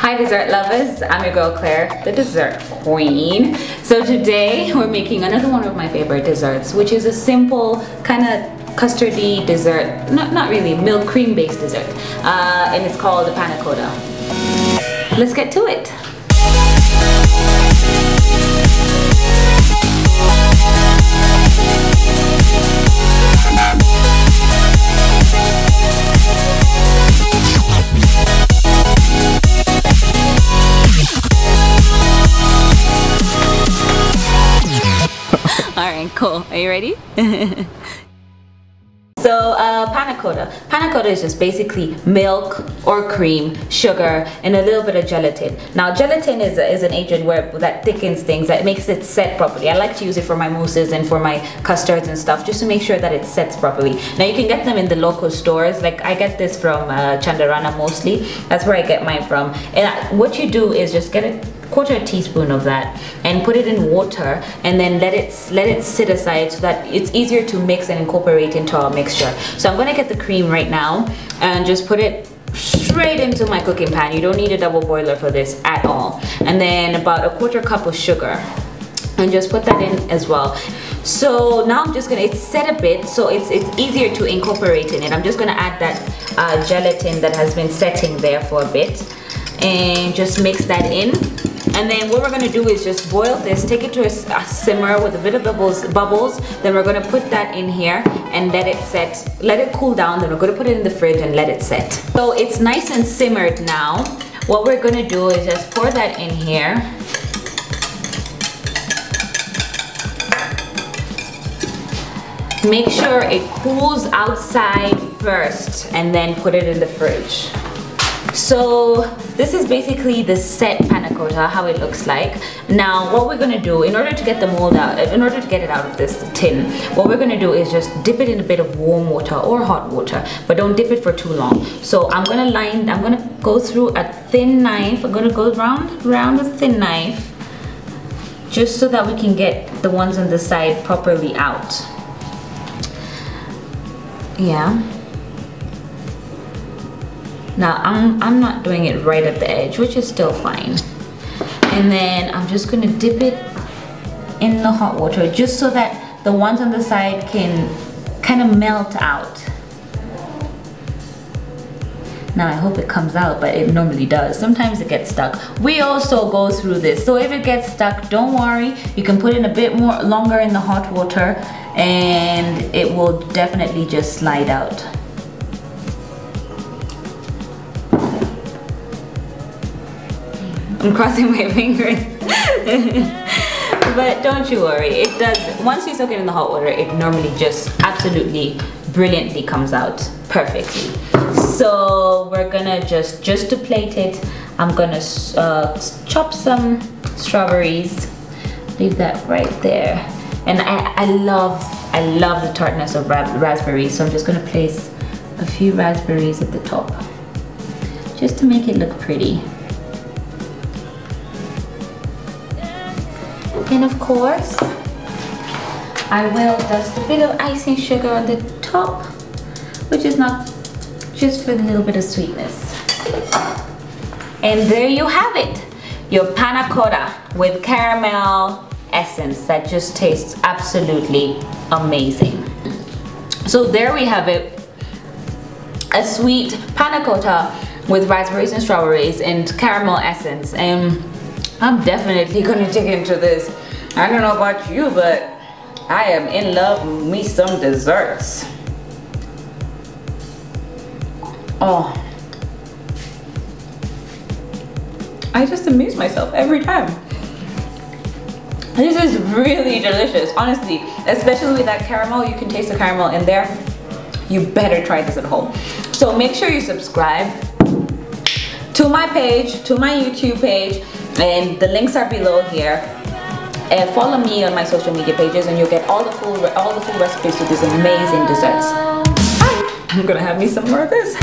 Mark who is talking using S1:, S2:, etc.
S1: Hi dessert lovers, I'm your girl Claire, the dessert queen. So today we're making another one of my favorite desserts, which is a simple kind of custardy dessert, not really, milk cream based dessert, and it's called the Panna Cotta. Let's get to it. Alright, cool. Are you ready? So Panna Cotta. Panna Cotta is just basically milk or cream, sugar, and a little bit of gelatin. Now gelatin is an agent that thickens things, that makes it set properly. I like to use it for my mousses and for my custards and stuff, just to make sure that it sets properly. Now you can get them in the local stores. Like I get this from Chandarana mostly. That's where I get mine from. And what you do is just get a quarter teaspoon of that and put it in water, and then let it sit aside so that it's easier to mix and incorporate into our mixture. So I'm going to get the cream right now and just put it straight into my cooking pan. You don't need a double boiler for this at all. And then about a quarter cup of sugar, and just put that in as well. So now I'm just gonna, it's set a bit, so it's easier to incorporate in it. I'm just gonna add that gelatin that has been setting there for a bit, and just mix that in. And then what we're going to do is just boil this, take it to a simmer with a bit of bubbles. Then we're going to put that in here and let it set, let it cool down. Then we're going to put it in the fridge and let it set. So it's nice and simmered now. What we're going to do is just pour that in here. Make sure it cools outside first and then put it in the fridge. So this is basically the set Panna Cotta, how it looks like. Now what we're going to do, in order to get the mold out, in order to get it out of this tin, what we're going to do is just dip it in a bit of warm water or hot water, but don't dip it for too long. So I'm going to go through a thin knife. I'm going to go round with a thin knife, just so that we can get the ones on the side properly out. Yeah. Now I'm not doing it right at the edge, which is still fine. And then I'm just gonna dip it in the hot water, just so that the ones on the side can kind of melt out. Now I hope it comes out, but it normally does. Sometimes it gets stuck. We also go through this, so if it gets stuck, don't worry. You can put it a bit more longer in the hot water and it will definitely just slide out. I'm crossing my fingers. But don't you worry, it does, once you soak it in the hot water, it normally just absolutely brilliantly comes out perfectly. So we're gonna just to plate it, I'm gonna chop some strawberries, leave that right there. And I love the tartness of raspberries, so I'm just gonna place a few raspberries at the top, just to make it look pretty. And of course, I will dust a bit of icing sugar on the top, which is not just for a little bit of sweetness. And there you have it, your Panna Cotta with caramel essence that just tastes absolutely amazing. So there we have it, a sweet Panna Cotta with raspberries and strawberries and caramel essence. And I'm definitely gonna dig into this. I don't know about you, but I am in love with me some desserts. Oh, I just amuse myself every time. This is really delicious, honestly, especially with that caramel. You can taste the caramel in there. You better try this at home. So make sure you subscribe to my page, to my YouTube page, and the links are below here. And follow me on my social media pages, and you'll get all the full recipes to these amazing desserts. I'm gonna have me some more of this.